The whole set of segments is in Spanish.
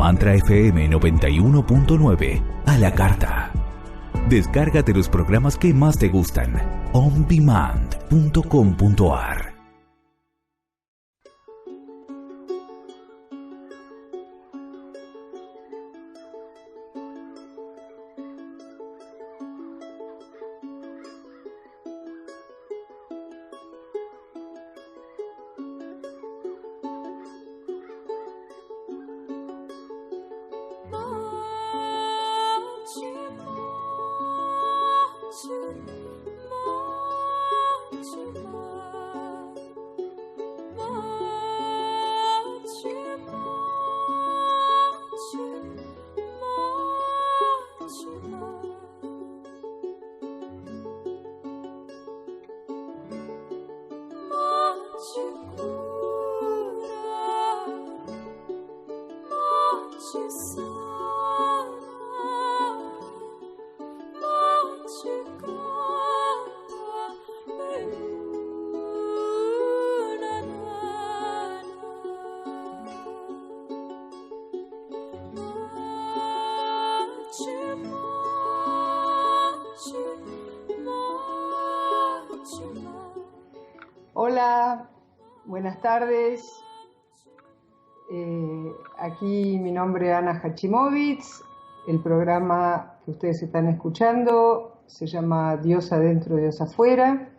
Mantra FM 91.9 a la carta. Descárgate los programas que más te gustan. ondemand.com.ar. Hola, buenas tardes. Aquí mi nombre es Ana Hachimowitz. El programa que ustedes están escuchando se llama Dios adentro, Dios afuera.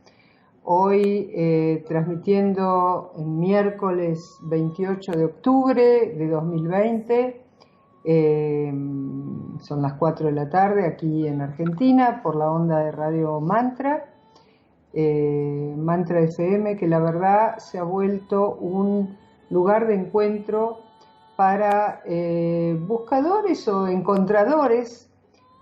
Hoy transmitiendo en miércoles 28 de octubre de 2020. Son las 4 de la tarde aquí en Argentina por la onda de Radio Mantra. Mantra FM, que la verdad se ha vuelto un lugar de encuentro para buscadores o encontradores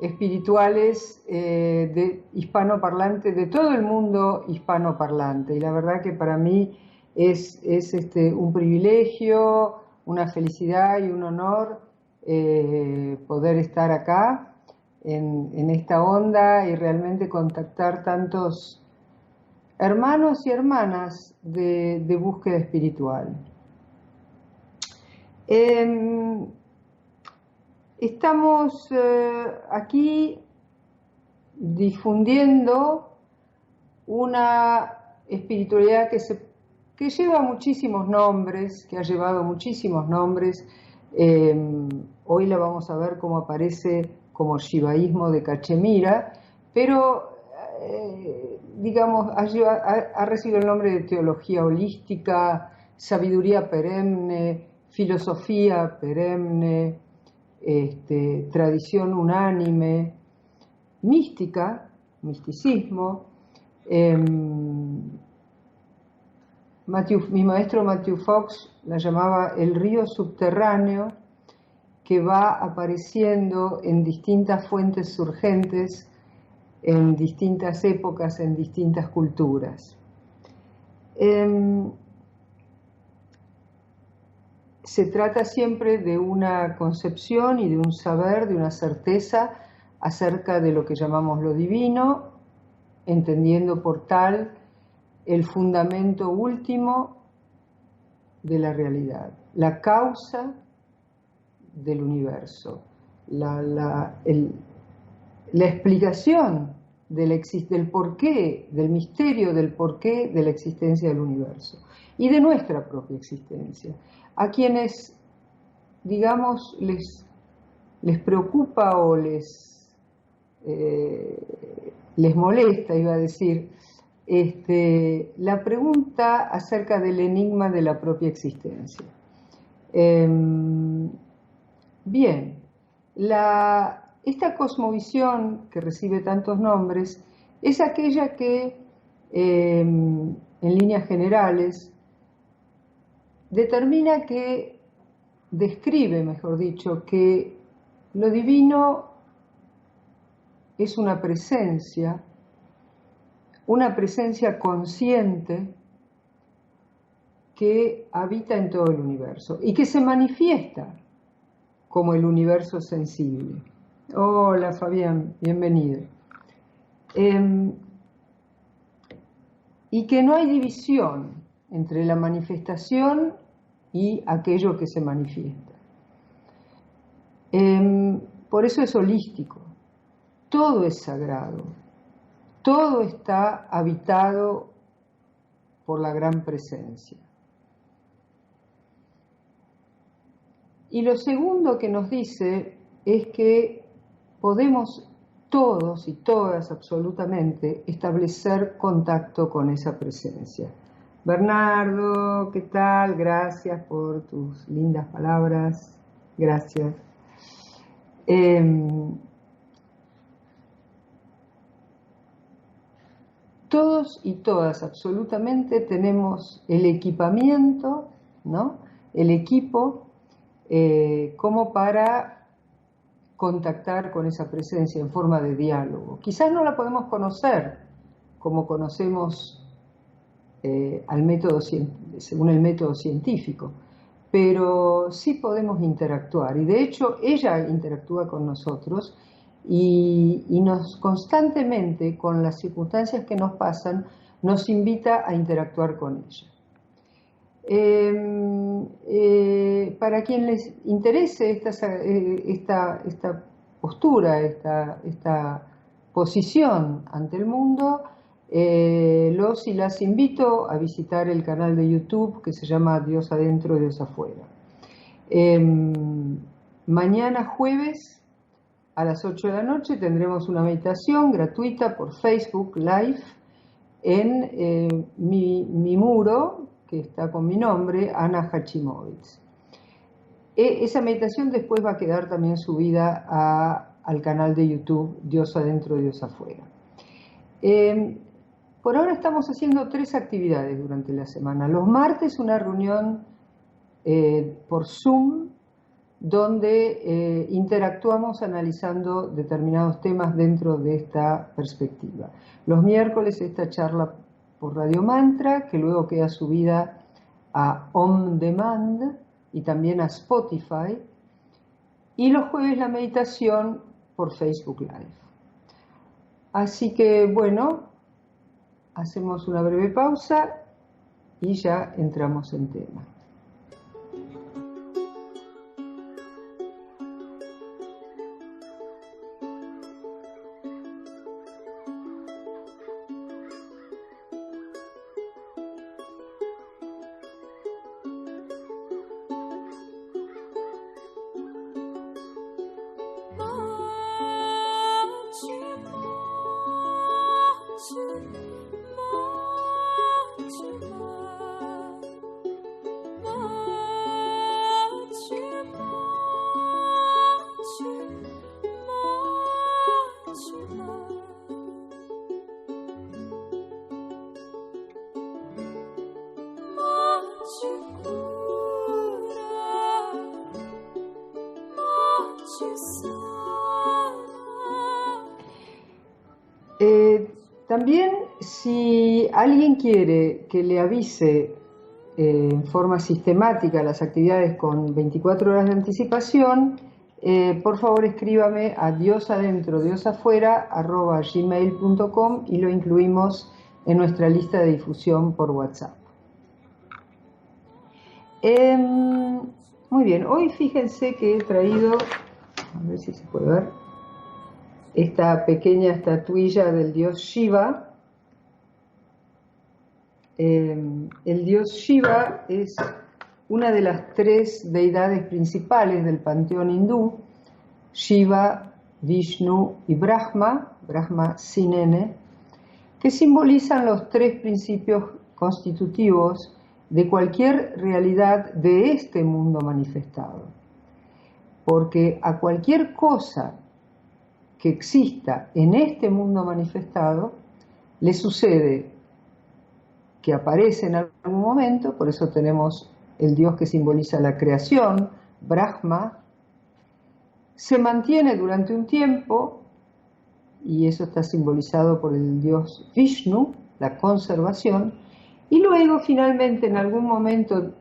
espirituales de hispanoparlante, de todo el mundo hispanoparlante. Y la verdad que para mí es un privilegio, una felicidad y un honor poder estar acá en esta onda y realmente contactar tantos hermanos y hermanas de búsqueda espiritual. Estamos aquí difundiendo una espiritualidad que lleva muchísimos nombres, que ha llevado muchísimos nombres. Hoy la vamos a ver cómo aparece como shivaísmo de Cachemira, pero digamos, ha recibido el nombre de teología holística, sabiduría perenne, filosofía perenne, tradición unánime, mística, misticismo. Mi maestro Matthew Fox la llamaba el río subterráneo que va apareciendo en distintas fuentes surgentes, en distintas épocas, en distintas culturas. Se trata siempre de una concepción y de un saber, de una certeza acerca de lo que llamamos lo divino, entendiendo por tal el fundamento último de la realidad, la causa del universo, la explicación del porqué, del misterio del porqué de la existencia del universo y de nuestra propia existencia. A quienes, digamos, les preocupa o les molesta, iba a decir, la pregunta acerca del enigma de la propia existencia. Bien, esta cosmovisión que recibe tantos nombres es aquella que, en líneas generales, describe, mejor dicho, que lo divino es una presencia consciente que habita en todo el universo y que se manifiesta como el universo sensible. Hola Fabián, bienvenido. Y que no hay división entre la manifestación y aquello que se manifiesta. Por eso es holístico, todo es sagrado, todo está habitado por la gran presencia. Y lo segundo que nos dice es que podemos todos y todas absolutamente establecer contacto con esa presencia. Bernardo, ¿qué tal? Gracias por tus lindas palabras. Gracias. Todos y todas absolutamente tenemos el equipamiento, ¿no? El equipo como para contactar con esa presencia en forma de diálogo. Quizás no la podemos conocer como conocemos según el método científico, pero sí podemos interactuar. Y de hecho ella interactúa con nosotros y nos constantemente, con las circunstancias que nos pasan, nos invita a interactuar con ella. Para quien les interese esta postura, esta posición ante el mundo, los y las invito a visitar el canal de YouTube que se llama Dios Adentro, Dios Afuera. Mañana jueves a las 8 de la noche tendremos una meditación gratuita por Facebook Live en mi muro, que está con mi nombre, Ana Hachimovitz. Esa meditación después va a quedar también subida al canal de YouTube Dios Adentro, Dios Afuera. Por ahora estamos haciendo 3 actividades durante la semana. Los martes una reunión por Zoom donde interactuamos analizando determinados temas dentro de esta perspectiva. Los miércoles esta charla por Radio Mantra, que luego queda subida a On Demand y también a Spotify. Y los jueves la meditación por Facebook Live. Así que bueno, hacemos una breve pausa y ya entramos en tema. También, si alguien quiere que le avise en forma sistemática las actividades con 24 horas de anticipación, por favor escríbame a diosadentro@gmail.com y lo incluimos en nuestra lista de difusión por WhatsApp. Muy bien, hoy fíjense que he traído, a ver si se puede ver, esta pequeña estatuilla del dios Shiva. El dios Shiva es una de las 3 deidades principales del panteón hindú: Shiva, Vishnu y Brahma, Brahma sin N, que simbolizan los 3 principios constitutivos de cualquier realidad de este mundo manifestado. Porque a cualquier cosa que exista en este mundo manifestado, le sucede que aparece en algún momento, por eso tenemos el dios que simboliza la creación, Brahma, se mantiene durante un tiempo, y eso está simbolizado por el dios Vishnu, la conservación, y luego finalmente en algún momento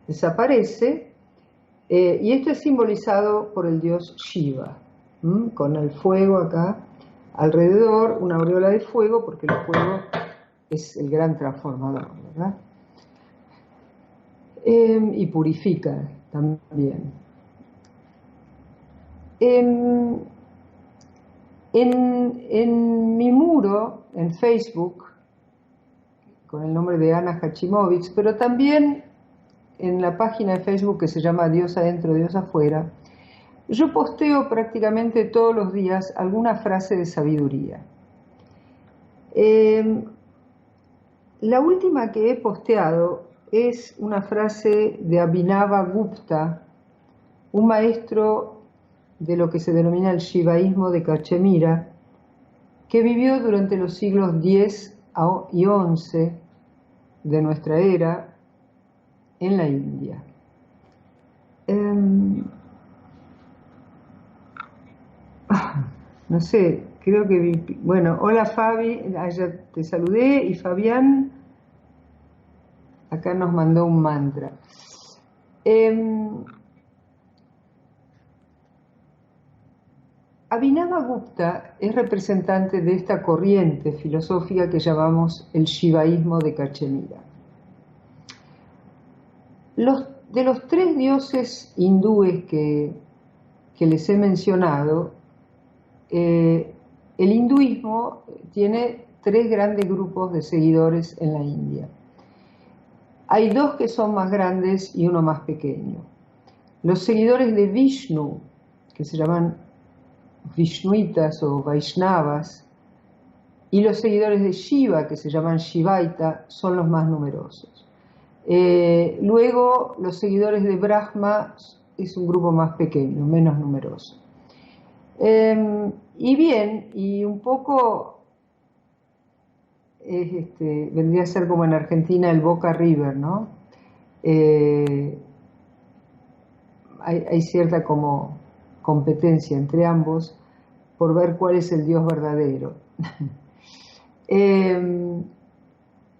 desaparece, y esto es simbolizado por el dios Shiva, con el fuego acá alrededor, una aureola de fuego, porque el fuego es el gran transformador, ¿verdad? Y purifica también. En, en mi muro, en Facebook, con el nombre de Ana Hachimovich, pero también en la página de Facebook que se llama Dios Adentro, Dios Afuera, yo posteo prácticamente todos los días alguna frase de sabiduría. La última que he posteado es una frase de Abhinava Gupta, un maestro de lo que se denomina el shivaísmo de Cachemira, que vivió durante los siglos X y XI de nuestra era en la India. No sé, creo que... Bueno, hola Fabi, ya te saludé, y Fabián acá nos mandó un mantra. Abhinava Gupta es representante de esta corriente filosófica que llamamos el shivaísmo de Cachemira. De los tres dioses hindúes que les he mencionado, el hinduismo tiene tres grandes grupos de seguidores en la India. Hay dos que son más grandes y uno más pequeño. Los seguidores de Vishnu, que se llaman Vishnuitas o Vaishnavas, y los seguidores de Shiva, que se llaman Shivaita, son los más numerosos. Luego, los seguidores de Brahma es un grupo más pequeño, menos numeroso. Y bien, y un poco vendría a ser como en Argentina el Boca River, ¿no? Hay cierta como competencia entre ambos por ver cuál es el Dios verdadero.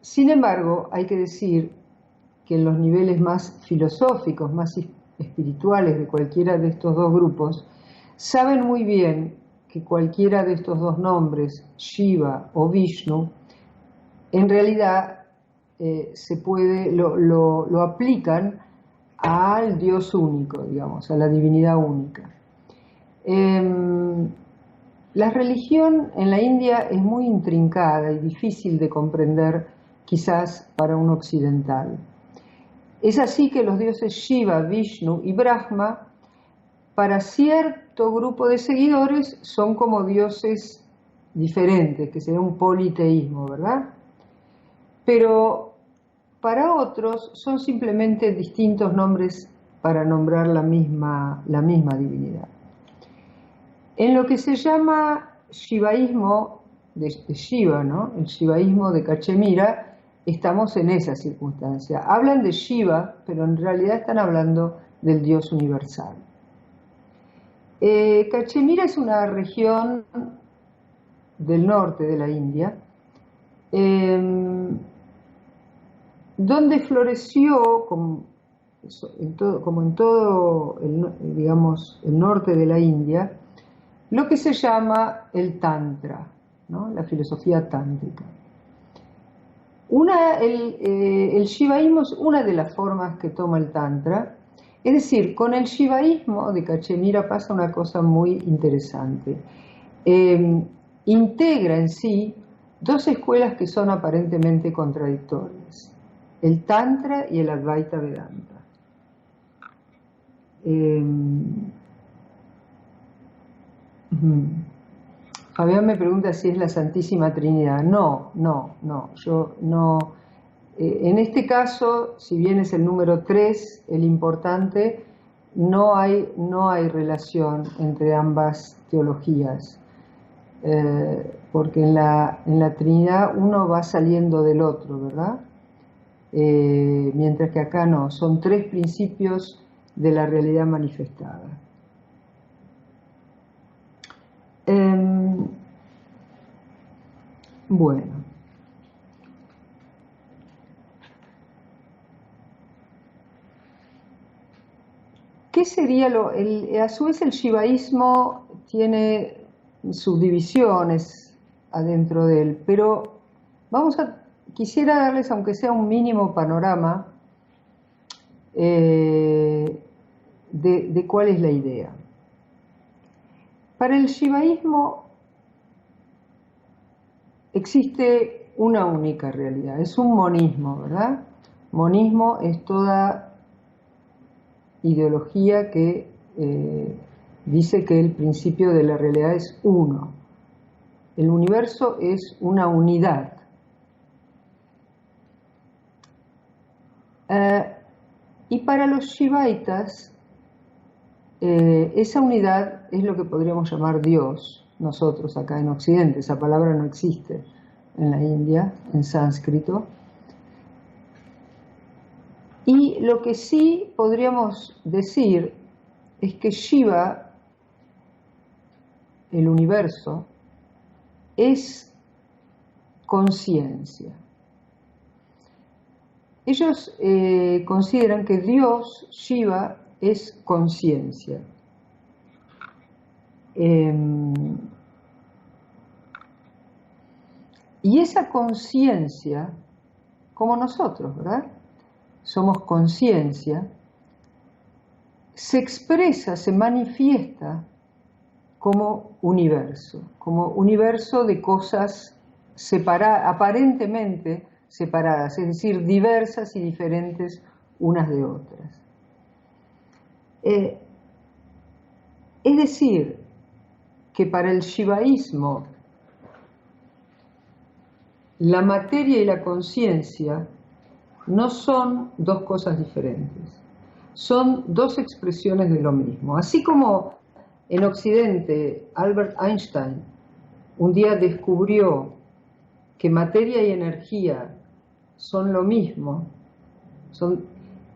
Sin embargo, hay que decir que en los niveles más filosóficos, más espirituales de cualquiera de estos dos grupos, saben muy bien que cualquiera de estos dos nombres, Shiva o Vishnu, en realidad lo aplican al Dios único, digamos, a la divinidad única. La religión en la India es muy intrincada y difícil de comprender, quizás para un occidental. Es así que los dioses Shiva, Vishnu y Brahma, para cierto grupo de seguidores, son como dioses diferentes, que sería un politeísmo, ¿verdad? Pero para otros son simplemente distintos nombres para nombrar la misma divinidad. En lo que se llama shivaísmo de Shiva, ¿no? El shivaísmo de Cachemira, estamos en esa circunstancia. Hablan de Shiva, pero en realidad están hablando del Dios universal. Cachemira es una región del norte de la India, donde floreció, como en todo el norte de la India, lo que se llama el Tantra, ¿no? La filosofía tántrica. El shivaísmo es una de las formas que toma el Tantra. Es decir, con el shivaísmo de Cachemira pasa una cosa muy interesante. Integra en sí dos escuelas que son aparentemente contradictorias: el Tantra y el Advaita Vedanta. Fabián me pregunta si es la Santísima Trinidad. No. Yo no. En este caso, si bien es el número 3, el importante, no hay relación entre ambas teologías. Porque en la Trinidad uno va saliendo del otro, ¿verdad? Mientras que acá no, son tres principios de la realidad manifestada. Bueno. ¿Qué sería a su vez el shivaísmo tiene subdivisiones adentro de él, pero quisiera darles, aunque sea un mínimo panorama, de cuál es la idea. Para el shivaísmo existe una única realidad, es un monismo, ¿verdad? Monismo es toda ideología que dice que el principio de la realidad es uno. El universo es una unidad. Y para los shivaitas, esa unidad es lo que podríamos llamar Dios, nosotros acá en Occidente. Esa palabra no existe en la India, en sánscrito. Y lo que sí podríamos decir es que Shiva, el universo, es conciencia. Ellos consideran que Dios, Shiva, es conciencia. Y esa conciencia, como nosotros, ¿verdad? Somos conciencia, se expresa, se manifiesta como universo de cosas aparentemente separadas, es decir, diversas y diferentes unas de otras. Es decir, que para el shivaísmo la materia y la conciencia no son dos cosas diferentes, son dos expresiones de lo mismo. Así como en Occidente Albert Einstein un día descubrió que materia y energía son lo mismo,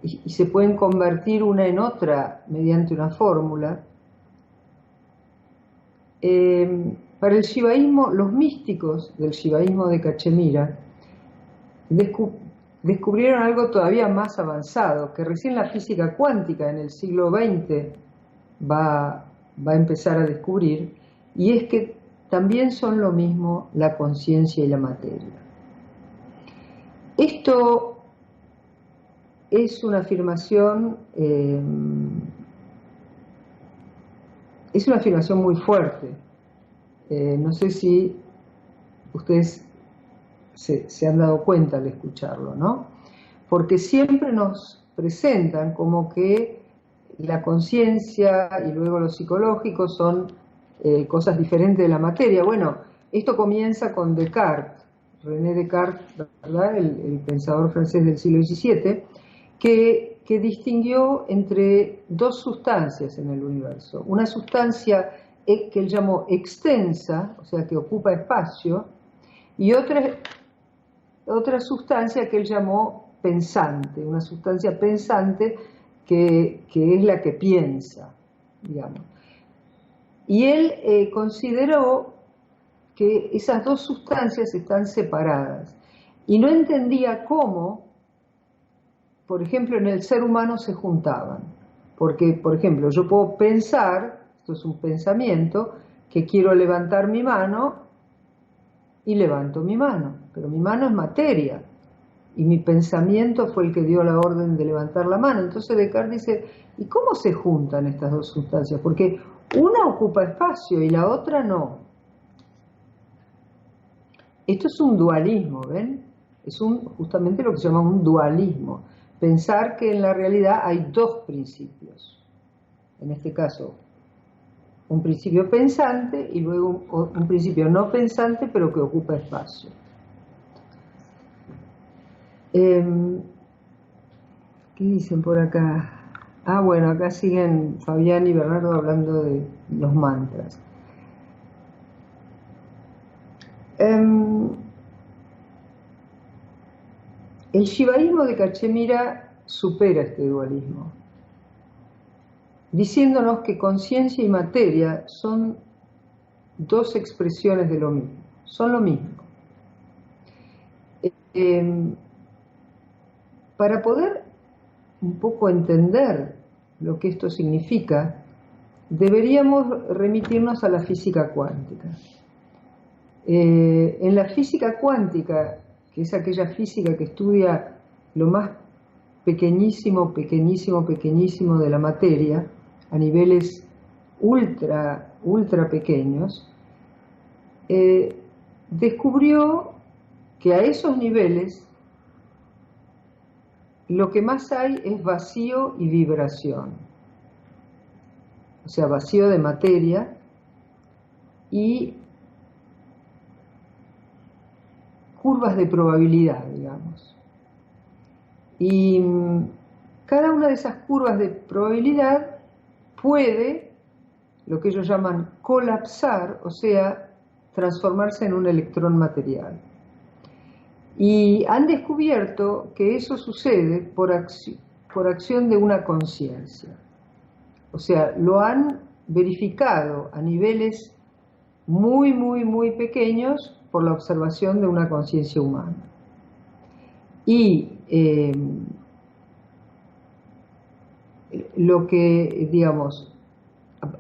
y se pueden convertir una en otra mediante una fórmula, para el shivaísmo, los místicos del shivaísmo de Cachemira descubrieron algo todavía más avanzado, que recién la física cuántica en el siglo XX va a empezar a descubrir, y es que también son lo mismo la conciencia y la materia. Esto es una afirmación muy fuerte. No sé si ustedes se han dado cuenta al escucharlo, ¿no? Porque siempre nos presentan como que la conciencia y luego lo psicológico son cosas diferentes de la materia. Bueno, esto comienza con Descartes, René Descartes, ¿verdad? El pensador francés del siglo XVII, que distinguió entre dos sustancias en el universo. Una sustancia que él llamó extensa, o sea, que ocupa espacio, y otra sustancia que él llamó pensante, una sustancia pensante que es la que piensa, digamos. Y él consideró que esas dos sustancias están separadas y no entendía cómo, por ejemplo, en el ser humano se juntaban. Porque, por ejemplo, yo puedo pensar, esto es un pensamiento, que quiero levantar mi mano y levanto mi mano, pero mi mano es materia y mi pensamiento fue el que dio la orden de levantar la mano. Entonces Descartes dice, ¿y cómo se juntan estas dos sustancias? Porque una ocupa espacio y la otra no. Esto es un dualismo, ¿ven? Es justamente lo que se llama un dualismo. Pensar que en la realidad hay dos principios. En este caso, un principio pensante y luego un principio no pensante, pero que ocupa espacio. ¿Qué dicen por acá? Ah, bueno, acá siguen Fabián y Bernardo hablando de los mantras. El shivaísmo de Cachemira supera este dualismo, diciéndonos que conciencia y materia son dos expresiones de lo mismo, son lo mismo. Para poder un poco entender lo que esto significa, deberíamos remitirnos a la física cuántica. En la física cuántica, que es aquella física que estudia lo más pequeñísimo, pequeñísimo, pequeñísimo de la materia, a niveles ultra pequeños, descubrió que a esos niveles lo que más hay es vacío y vibración, o sea, vacío de materia y curvas de probabilidad, digamos. Y cada una de esas curvas de probabilidad puede, lo que ellos llaman colapsar, o sea, transformarse en un electrón material. Y han descubierto que eso sucede por acción de una conciencia. O sea, lo han verificado a niveles muy pequeños por la observación de una conciencia humana. Y lo que, digamos,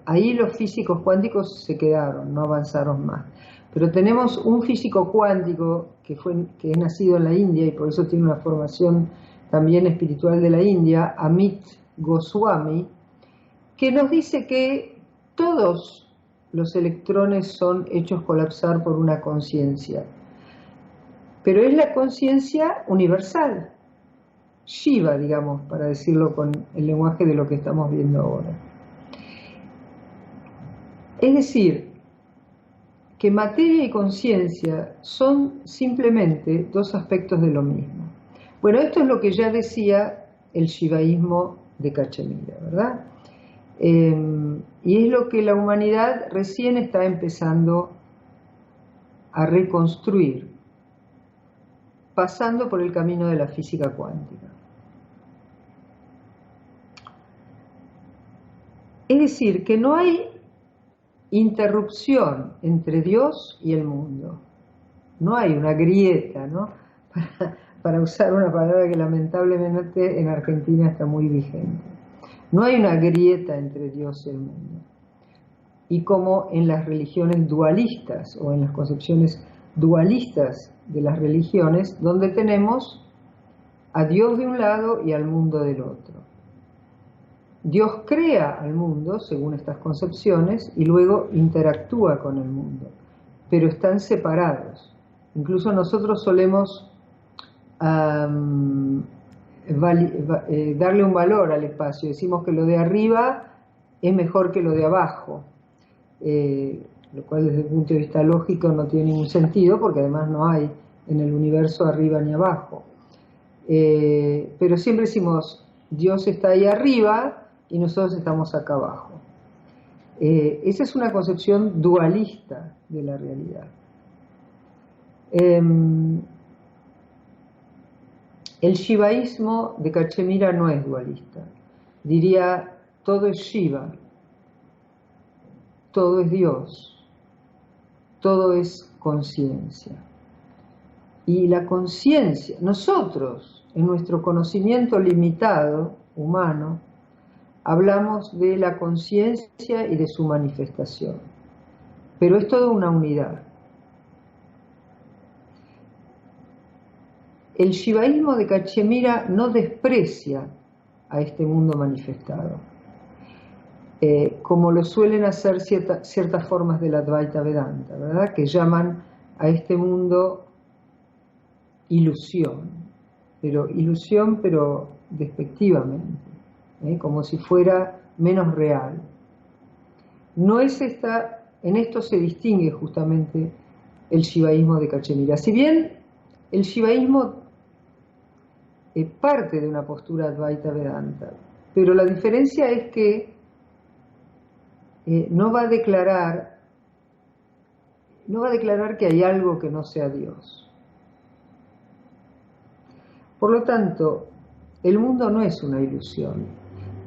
ahí los físicos cuánticos se quedaron, no avanzaron más. Pero tenemos un físico cuántico que es nacido en la India y por eso tiene una formación también espiritual de la India, Amit Goswami, que nos dice que todos los electrones son hechos colapsar por una conciencia. Pero es la conciencia universal, Shiva, digamos, para decirlo con el lenguaje de lo que estamos viendo ahora. Es decir, que materia y conciencia son simplemente dos aspectos de lo mismo. Bueno, esto es lo que ya decía el shivaísmo de Cachemira, ¿verdad? Y es lo que la humanidad recién está empezando a reconstruir, pasando por el camino de la física cuántica. Es decir, que no hay interrupción entre Dios y el mundo. No hay una grieta, ¿no? Para usar una palabra que lamentablemente en Argentina está muy vigente. No hay una grieta entre Dios y el mundo. Y como en las religiones dualistas o en las concepciones dualistas de las religiones, donde tenemos a Dios de un lado y al mundo del otro. Dios crea al mundo, según estas concepciones, y luego interactúa con el mundo, pero están separados. Incluso nosotros solemos darle un valor al espacio. Decimos que lo de arriba es mejor que lo de abajo, lo cual desde el punto de vista lógico no tiene ningún sentido, porque además no hay en el universo arriba ni abajo. Pero siempre decimos, Dios está ahí arriba y nosotros estamos acá abajo. Esa es una concepción dualista de la realidad. El shivaísmo de Cachemira no es dualista. Diría, todo es Shiva, todo es Dios, todo es conciencia. Y la conciencia, nosotros, en nuestro conocimiento limitado, humano, hablamos de la conciencia y de su manifestación, pero es toda una unidad. El shivaísmo de Cachemira no desprecia a este mundo manifestado, como lo suelen hacer ciertas formas del Advaita Vedanta, ¿verdad? Que llaman a este mundo ilusión, pero despectivamente. Como si fuera menos real. No es en esto se distingue justamente el shivaísmo de Cachemira. Si bien el shivaísmo parte de una postura Advaita Vedanta, pero la diferencia es que no va a declarar que hay algo que no sea Dios. Por lo tanto, el mundo no es una ilusión.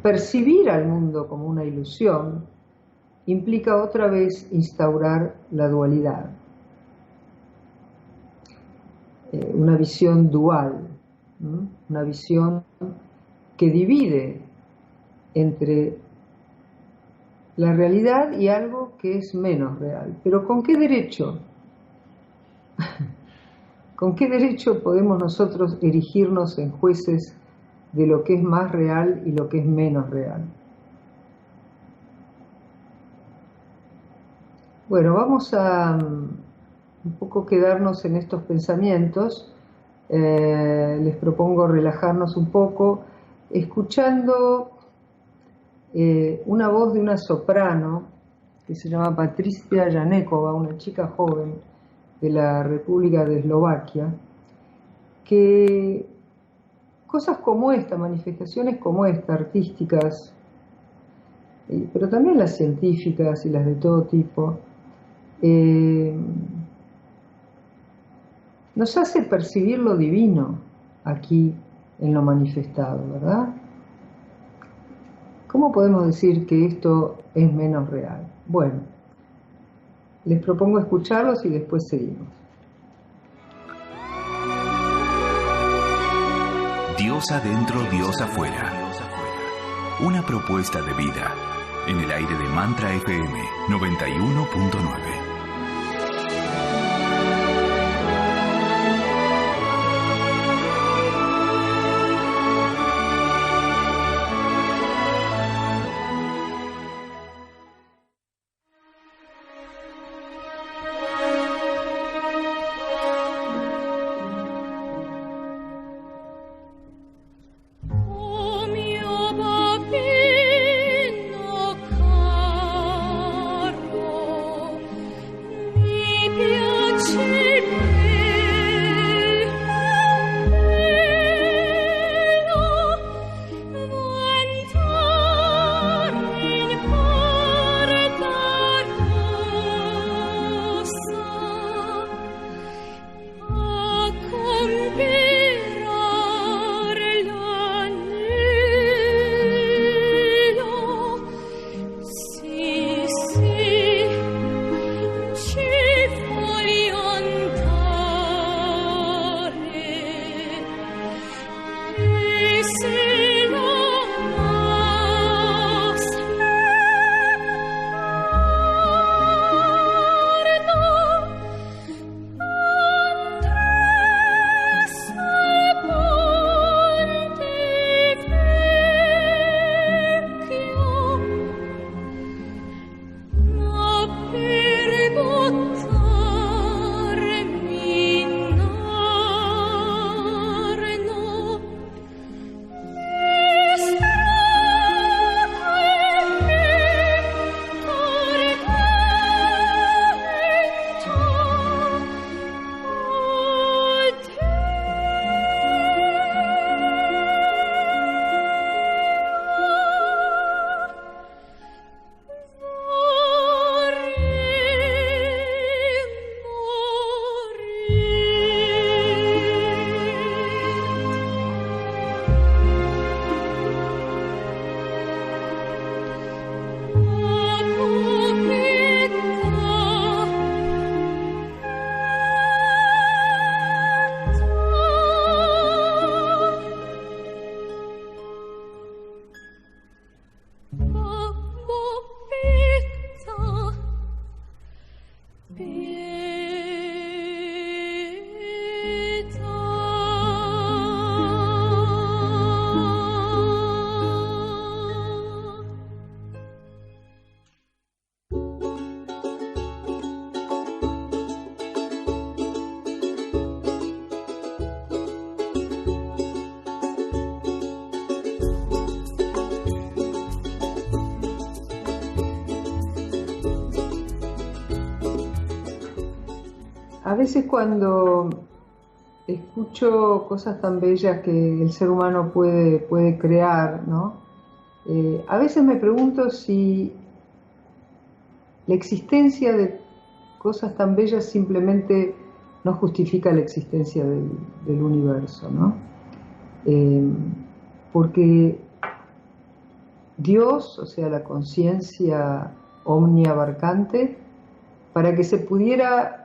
Percibir al mundo como una ilusión implica otra vez instaurar la dualidad, una visión dual, una visión que divide entre la realidad y algo que es menos real. Pero ¿con qué derecho? ¿Con qué derecho podemos nosotros erigirnos en jueces de lo que es más real y lo que es menos real? Bueno, vamos a un poco quedarnos en estos pensamientos. Les propongo relajarnos un poco, escuchando una voz de una soprano que se llama Patricia Janekova, una chica joven de la República de Eslovaquia, que cosas como esta, manifestaciones como esta, artísticas, pero también las científicas y las de todo tipo, eh, nos hace percibir lo divino aquí en lo manifestado, ¿verdad? ¿Cómo podemos decir que esto es menos real? Bueno, les propongo escucharlos y después seguimos. Dios adentro, Dios afuera. Una propuesta de vida en el aire de Mantra FM 91.9. A veces cuando escucho cosas tan bellas que el ser humano puede crear, ¿no? A veces me pregunto si la existencia de cosas tan bellas simplemente no justifica la existencia del universo, ¿no? Porque Dios, o sea, la conciencia omniabarcante, para que se pudiera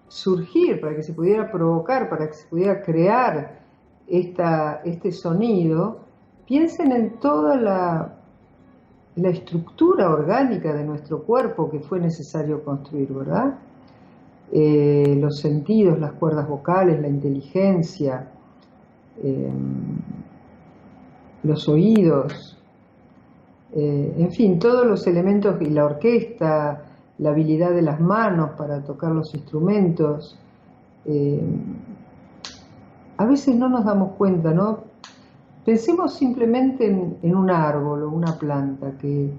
surgir, para que se pudiera provocar, para que se pudiera crear este sonido, piensen en toda la estructura orgánica de nuestro cuerpo que fue necesario construir, ¿verdad? Los sentidos, las cuerdas vocales, la inteligencia, los oídos, en fin, todos los elementos y la orquesta, la habilidad de las manos para tocar los instrumentos. A veces no nos damos cuenta, ¿no? Pensemos simplemente en un árbol o una planta, que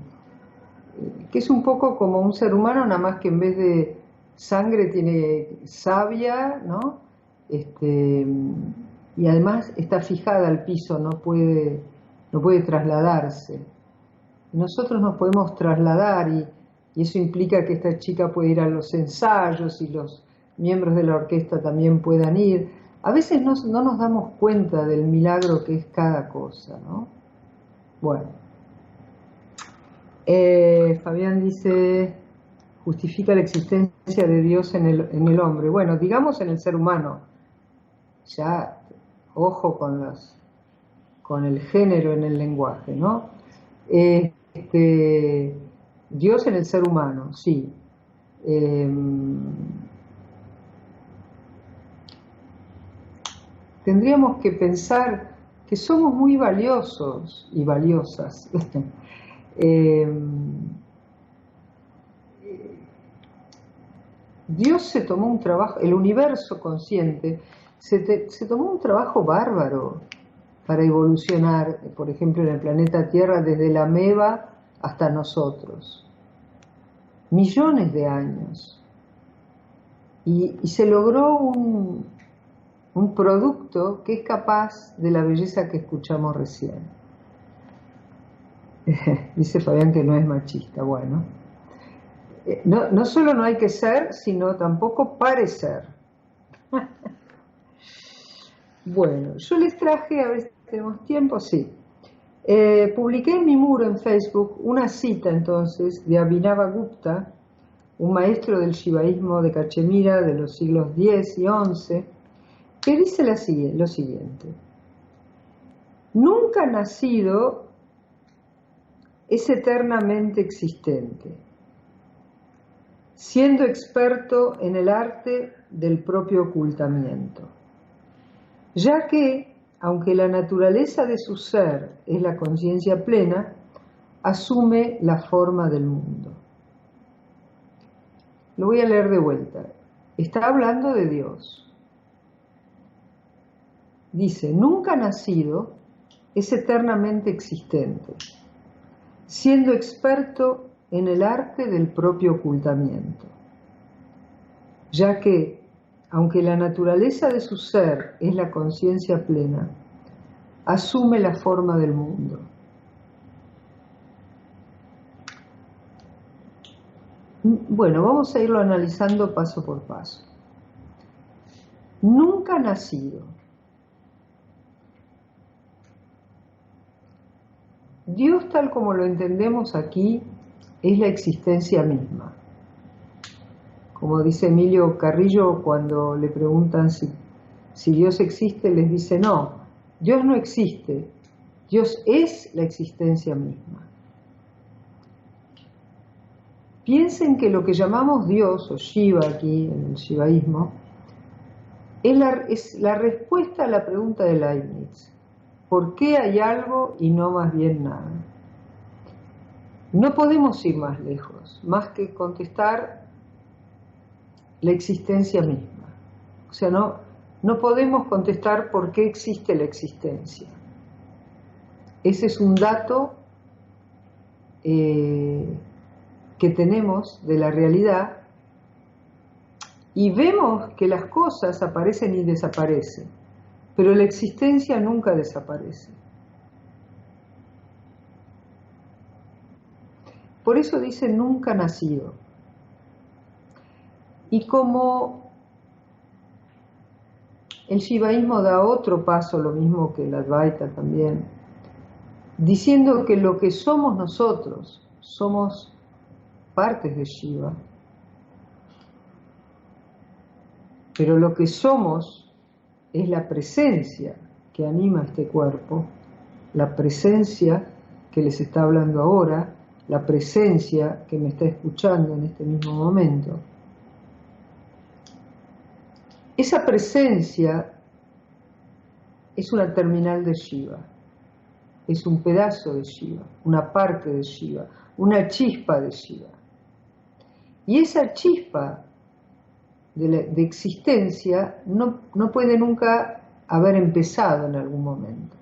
es un poco como un ser humano, nada más que en vez de sangre tiene savia, ¿no? Y además está fijada al piso, no puede trasladarse. Nosotros nos podemos trasladar y eso implica que esta chica puede ir a los ensayos y los miembros de la orquesta también puedan ir. A veces no nos damos cuenta del milagro que es cada cosa, ¿no? Bueno. Fabián dice, justifica la existencia de Dios en el hombre. Bueno, digamos en el ser humano. Ya, ojo con el género en el lenguaje, ¿no? Dios en el ser humano, sí. Tendríamos que pensar que somos muy valiosos y valiosas. Dios se tomó un trabajo, el universo consciente se tomó un trabajo bárbaro para evolucionar, por ejemplo, en el planeta Tierra, desde la ameba hasta nosotros. Millones de años. Y se logró un producto que es capaz de la belleza que escuchamos recién. Dice Fabián que no es machista. Bueno, no solo no hay que ser, sino tampoco parecer. Bueno, yo les traje, a ver si tenemos tiempo, sí. Publiqué en mi muro en Facebook una cita entonces de Abhinavagupta, un maestro del shivaísmo de Cachemira de los siglos X y XI, que dice lo siguiente: nunca nacido es eternamente existente, siendo experto en el arte del propio ocultamiento, ya que, aunque la naturaleza de su ser es la conciencia plena, asume la forma del mundo. Lo voy a leer de vuelta. Está hablando de Dios. Dice, nunca nacido es eternamente existente, siendo experto en el arte del propio ocultamiento, ya que, aunque la naturaleza de su ser es la conciencia plena, asume la forma del mundo. Bueno, vamos a irlo analizando paso por paso. Nunca nacido. Dios, tal como lo entendemos aquí, es la existencia misma. Como dice Emilio Carrillo, cuando le preguntan si Dios existe, les dice, no, Dios no existe, Dios es la existencia misma. Piensen que lo que llamamos Dios, o Shiva aquí en el shivaísmo, es la respuesta a la pregunta de Leibniz. ¿Por qué hay algo y no más bien nada? No podemos ir más lejos, más que contestar la existencia misma. O sea, no podemos contestar por qué existe la existencia. Ese es un dato que tenemos de la realidad, y vemos que las cosas aparecen y desaparecen, pero la existencia nunca desaparece. Por eso dice nunca nacido. Y como el shivaísmo da otro paso, lo mismo que el Advaita también, diciendo que lo que somos nosotros, somos partes de Shiva, pero lo que somos es la presencia que anima este cuerpo, la presencia que les está hablando ahora, la presencia que me está escuchando en este mismo momento. Esa presencia es una terminal de Shiva, es un pedazo de Shiva, una parte de Shiva, una chispa de Shiva. Y esa chispa de existencia no puede nunca haber empezado en algún momento.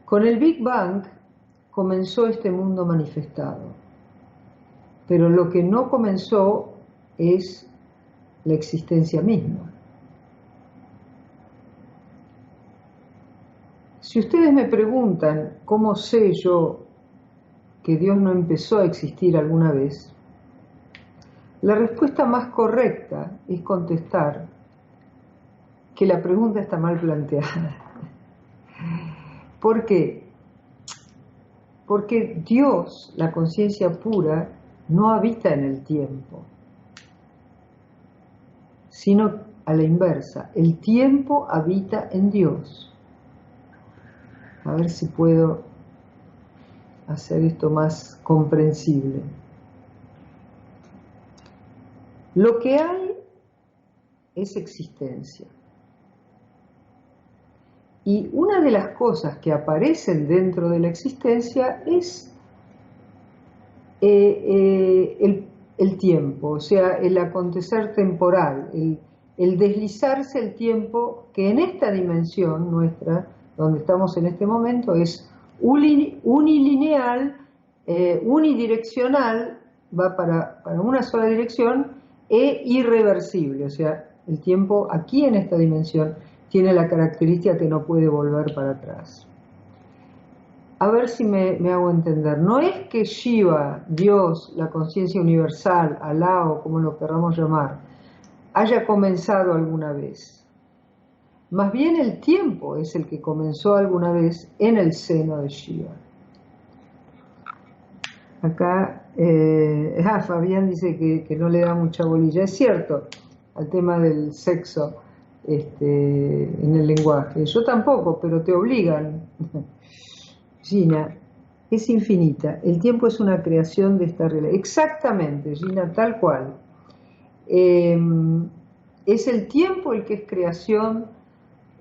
Con el Big Bang comenzó este mundo manifestado, pero lo que no comenzó es la existencia misma. Si ustedes me preguntan cómo sé yo que Dios no empezó a existir alguna vez, la respuesta más correcta es contestar que la pregunta está mal planteada. ¿Por qué? Porque Dios, la conciencia pura, no habita en el tiempo, sino a la inversa. El tiempo habita en Dios. A ver si puedo hacer esto más comprensible. Lo que hay es existencia. Y una de las cosas que aparecen dentro de la existencia es el tiempo, o sea, el acontecer temporal, el deslizarse el tiempo que en esta dimensión nuestra, donde estamos en este momento, es unilineal, unidireccional, va para una sola dirección, e irreversible, o sea, el tiempo aquí en esta dimensión tiene la característica que no puede volver para atrás. A ver si me hago entender. No es que Shiva, Dios, la conciencia universal, Alá o como lo queramos llamar, haya comenzado alguna vez. Más bien el tiempo es el que comenzó alguna vez en el seno de Shiva. Acá Fabián dice que no le da mucha bolilla. Es cierto, al tema del sexo en el lenguaje. Yo tampoco, pero te obligan. Gina, es infinita. El tiempo es una creación de esta realidad. Exactamente, Gina, tal cual. Es el tiempo el que es creación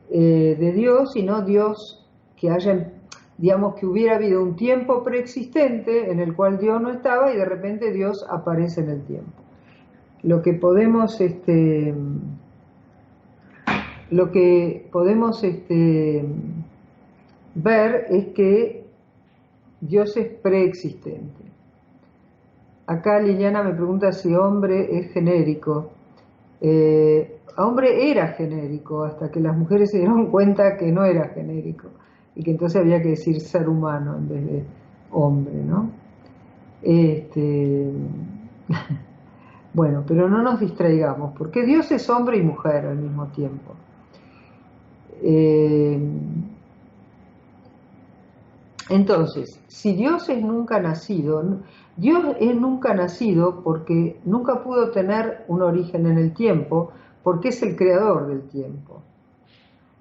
de Dios y no Dios que haya, digamos, que hubiera habido un tiempo preexistente en el cual Dios no estaba y de repente Dios aparece en el tiempo. Lo que podemos ver es que Dios es preexistente. Acá Liliana me pregunta si hombre es genérico. Hombre era genérico hasta que las mujeres se dieron cuenta que no era genérico y que entonces había que decir ser humano en vez de hombre, ¿no? Bueno, pero no nos distraigamos, porque Dios es hombre y mujer al mismo tiempo. Entonces, si Dios es nunca nacido, Dios es nunca nacido porque nunca pudo tener un origen en el tiempo, porque es el creador del tiempo.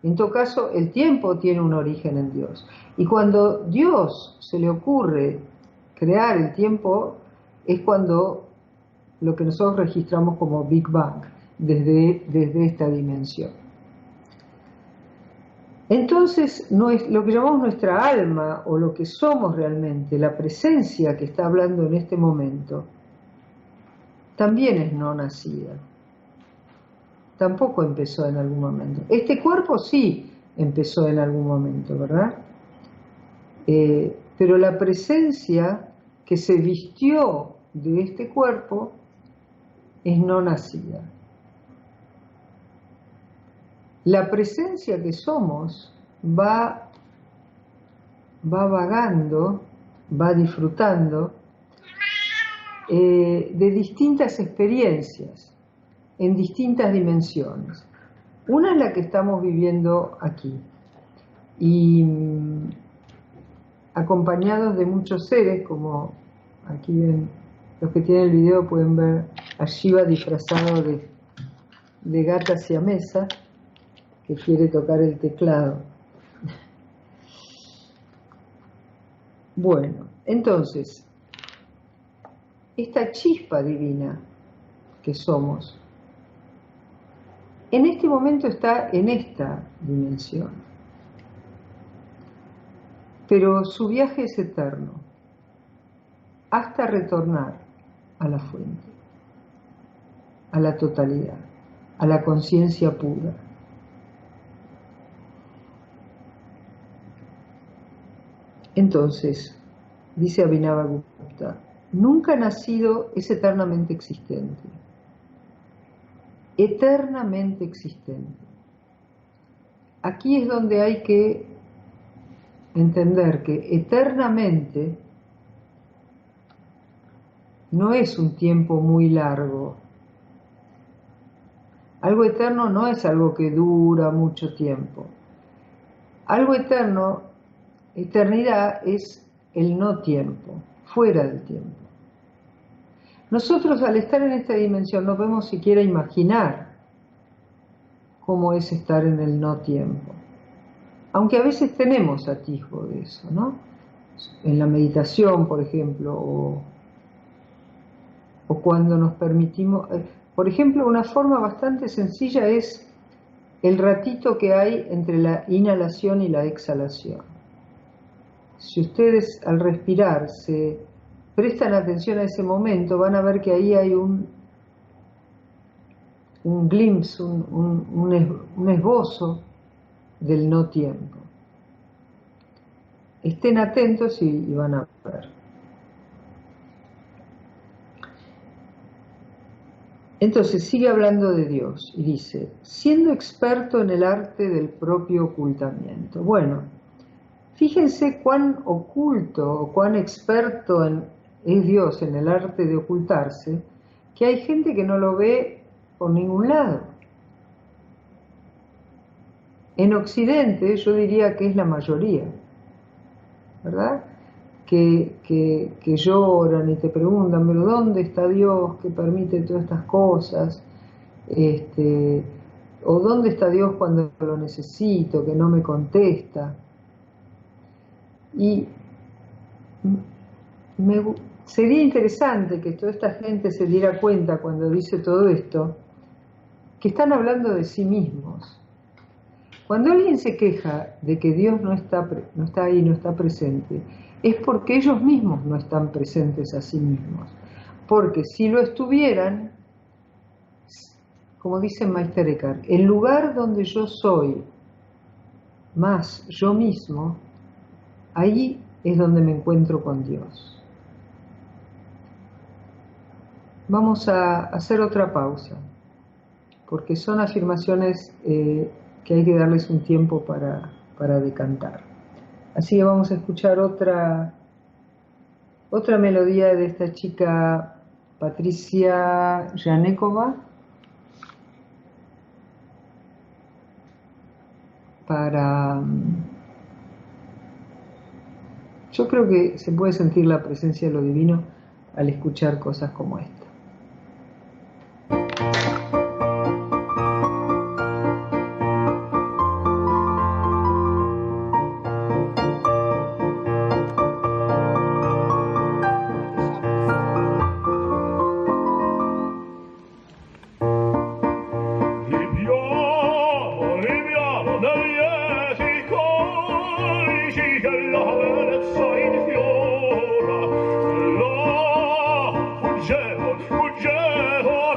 En todo caso, el tiempo tiene un origen en Dios. Y cuando Dios se le ocurre crear el tiempo, es cuando lo que nosotros registramos como Big Bang, desde esta dimensión. Entonces, lo que llamamos nuestra alma, o lo que somos realmente, la presencia que está hablando en este momento, también es no nacida. Tampoco empezó en algún momento. Este cuerpo sí empezó en algún momento, ¿verdad? Pero la presencia que se vistió de este cuerpo es no nacida. La presencia que somos va vagando, va disfrutando de distintas experiencias, en distintas dimensiones. Una es la que estamos viviendo aquí, y acompañados de muchos seres, como aquí ven, los que tienen el video pueden ver a Shiva disfrazado de gata siamesa, que quiere tocar el teclado. Bueno, entonces, esta chispa divina que somos, en este momento está en esta dimensión, pero su viaje es eterno, hasta retornar. a la fuente, a la totalidad, a la conciencia pura. Entonces, dice Abhinavagupta, nunca nacido es eternamente existente. Eternamente existente. Aquí es donde hay que entender que eternamente no es un tiempo muy largo. Algo eterno no es algo que dura mucho tiempo. Algo eterno, eternidad es el no tiempo, fuera del tiempo. Nosotros al estar en esta dimensión no podemos siquiera imaginar cómo es estar en el no tiempo. Aunque a veces tenemos atisbo de eso, ¿no? En la meditación, por ejemplo, o cuando nos permitimos... Por ejemplo, una forma bastante sencilla es el ratito que hay entre la inhalación y la exhalación. Si ustedes al respirar se prestan atención a ese momento, van a ver que ahí hay un glimpse, un esbozo del no tiempo. Estén atentos y van a ver. Entonces sigue hablando de Dios y dice, siendo experto en el arte del propio ocultamiento. Bueno, fíjense cuán oculto o cuán experto es Dios en el arte de ocultarse, que hay gente que no lo ve por ningún lado. En Occidente yo diría que es la mayoría, ¿verdad? Que lloran y te preguntan, pero ¿dónde está Dios que permite todas estas cosas? ¿O dónde está Dios cuando lo necesito, que no me contesta? Y sería interesante que toda esta gente se diera cuenta cuando dice todo esto, que están hablando de sí mismos. Cuando alguien se queja de que Dios no está ahí, no está presente, es porque ellos mismos no están presentes a sí mismos. Porque si lo estuvieran, como dice Meister Eckhart, el lugar donde yo soy más yo mismo, ahí es donde me encuentro con Dios. Vamos a hacer otra pausa, porque son afirmaciones que hay que darles un tiempo para decantar. Así que vamos a escuchar otra melodía de esta chica Patricia Janekova yo creo que se puede sentir la presencia de lo divino al escuchar cosas como esta. Fuggevo,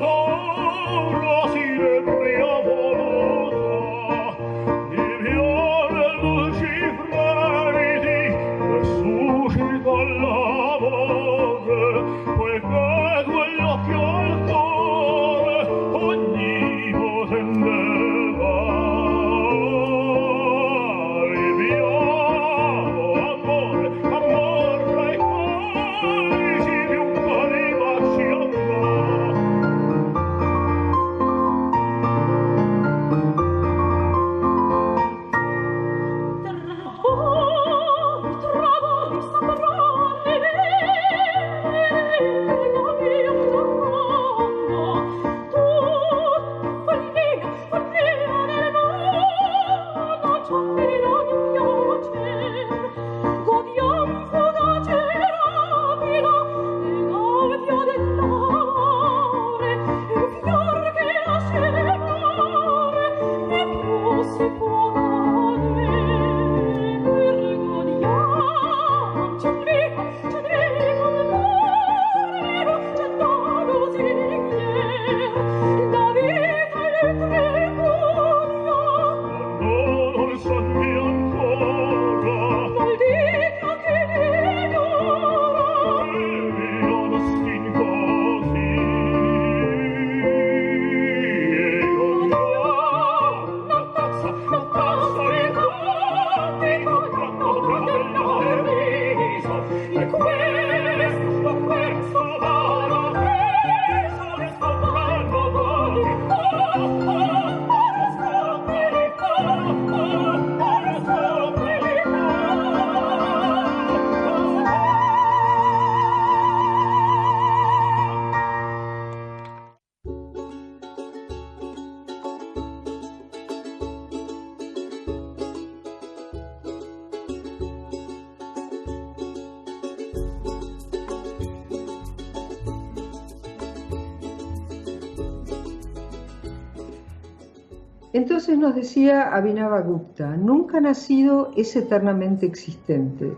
Entonces nos decía Abhinavagupta, nunca nacido es eternamente existente,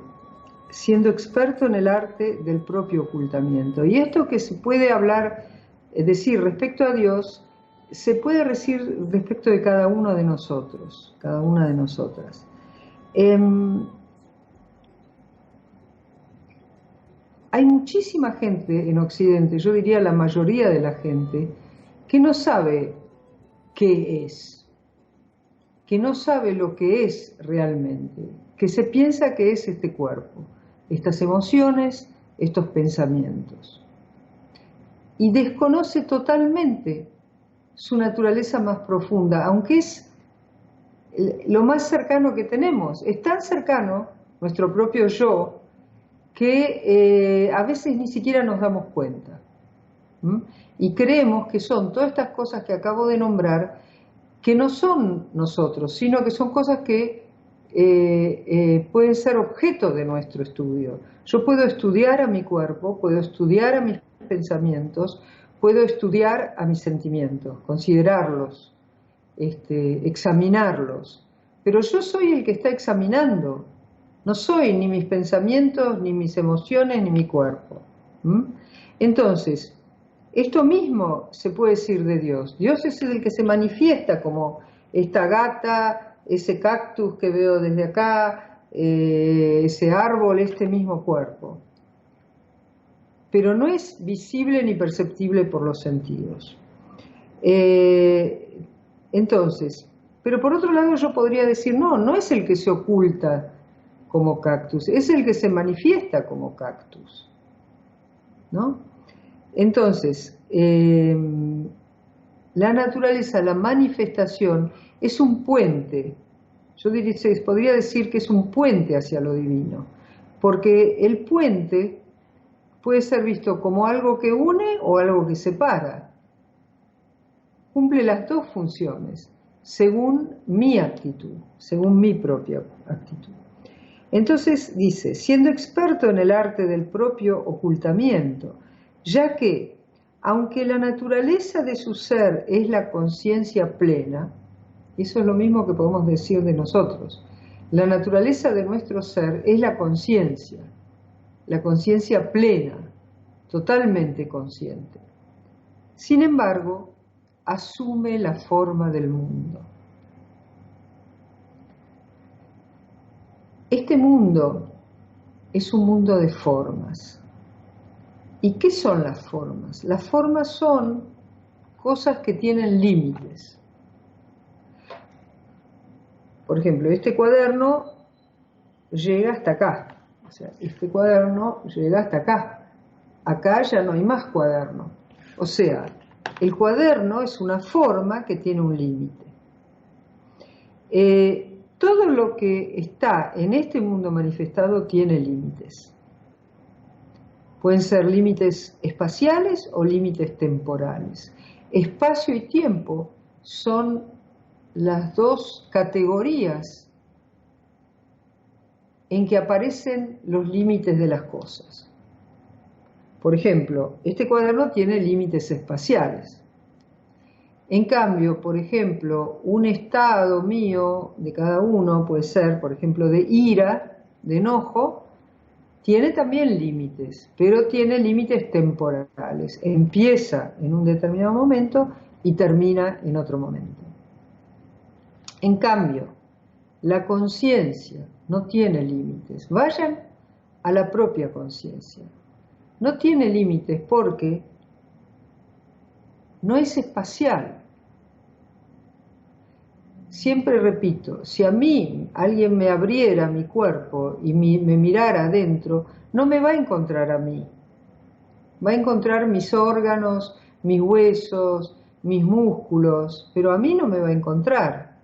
siendo experto en el arte del propio ocultamiento. Y esto que se puede hablar, es decir, respecto a Dios, se puede decir respecto de cada uno de nosotros, cada una de nosotras. Hay muchísima gente en Occidente, yo diría la mayoría de la gente, que no sabe qué es, que no sabe lo que es realmente, que se piensa que es este cuerpo, estas emociones, estos pensamientos. Y desconoce totalmente su naturaleza más profunda, aunque es lo más cercano que tenemos. Es tan cercano nuestro propio yo que a veces ni siquiera nos damos cuenta. Y creemos que son todas estas cosas que acabo de nombrar, que no son nosotros, sino que son cosas que pueden ser objeto de nuestro estudio. Yo puedo estudiar a mi cuerpo, puedo estudiar a mis pensamientos, puedo estudiar a mis sentimientos, considerarlos, examinarlos, pero yo soy el que está examinando, no soy ni mis pensamientos, ni mis emociones, ni mi cuerpo. Entonces, esto mismo se puede decir de Dios. Dios es el que se manifiesta como esta gata, ese cactus que veo desde acá, ese árbol, este mismo cuerpo. Pero no es visible ni perceptible por los sentidos. Entonces, pero por otro lado yo podría decir, no es el que se oculta como cactus, es el que se manifiesta como cactus, ¿no? Entonces, la naturaleza, la manifestación, es un puente. Yo podría decir que es un puente hacia lo divino, porque el puente puede ser visto como algo que une o algo que separa. Cumple las dos funciones, según mi actitud, según mi propia actitud. Entonces dice, siendo experto en el arte del propio ocultamiento, ya que, aunque la naturaleza de su ser es la conciencia plena, eso es lo mismo que podemos decir de nosotros, la naturaleza de nuestro ser es la conciencia plena, totalmente consciente. Sin embargo, asume la forma del mundo. Este mundo es un mundo de formas. ¿Y qué son las formas? Las formas son cosas que tienen límites. Por ejemplo, este cuaderno llega hasta acá. O sea, este cuaderno llega hasta acá. Acá ya no hay más cuaderno. O sea, el cuaderno es una forma que tiene un límite. Todo lo que está en este mundo manifestado tiene límites. Pueden ser límites espaciales o límites temporales. Espacio y tiempo son las dos categorías en que aparecen los límites de las cosas. Por ejemplo, este cuaderno tiene límites espaciales. En cambio, por ejemplo, un estado mío, de cada uno, puede ser, por ejemplo, de ira, de enojo, tiene también límites, pero tiene límites temporales. Empieza en un determinado momento y termina en otro momento. En cambio, la conciencia no tiene límites. Vayan a la propia conciencia. No tiene límites porque no es espacial. Siempre repito, si a mí alguien me abriera mi cuerpo y me mirara adentro, no me va a encontrar a mí. Va a encontrar mis órganos, mis huesos, mis músculos, pero a mí no me va a encontrar.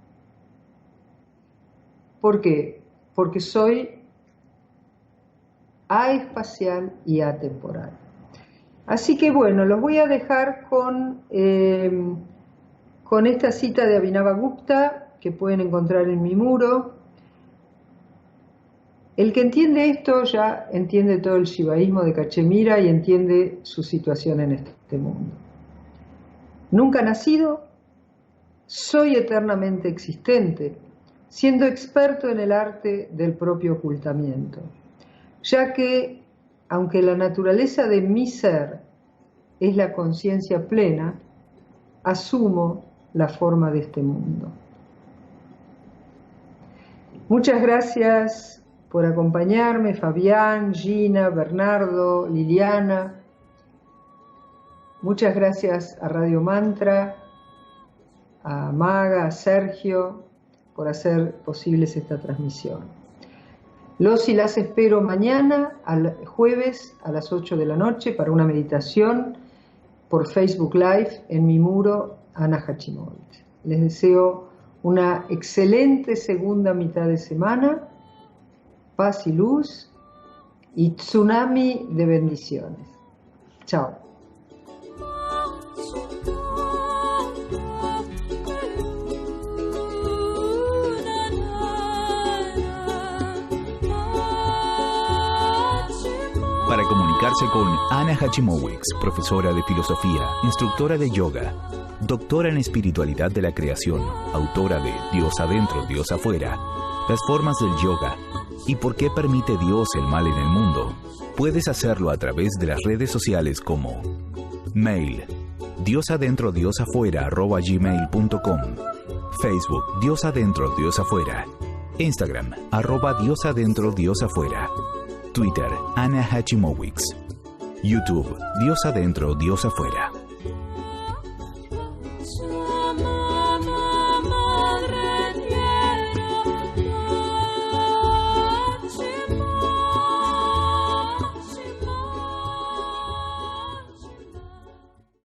¿Por qué? Porque soy aespacial y atemporal. Así que bueno, los voy a dejar con esta cita de Abhinavagupta que pueden encontrar en mi muro. El que entiende esto ya entiende todo el shivaísmo de Cachemira y entiende su situación en este mundo. Nunca nacido soy eternamente existente, siendo experto en el arte del propio ocultamiento, ya que, aunque la naturaleza de mi ser es la conciencia plena, asumo la forma de este mundo. Muchas gracias por acompañarme, Fabián, Gina, Bernardo, Liliana. Muchas gracias a Radio Mantra, a Maga, a Sergio, por hacer posibles esta transmisión. Los y las espero mañana, jueves a las 8 de la noche, para una meditación por Facebook Live en mi muro Ana Hachimowicz. Les deseo una excelente segunda mitad de semana, paz y luz y tsunami de bendiciones. Chao. Para comunicarse con Ana Hachimowicz, profesora de filosofía, instructora de yoga, doctora en espiritualidad de la creación, autora de Dios adentro, Dios afuera, las formas del yoga y por qué permite Dios el mal en el mundo, puedes hacerlo a través de las redes sociales como mail diosadentrodiosafuera@gmail.com, Facebook Dios adentro, Dios afuera, Instagram @Dios adentro, Dios afuera, Twitter, Ana Hachimowicz. YouTube, Dios adentro, Dios afuera.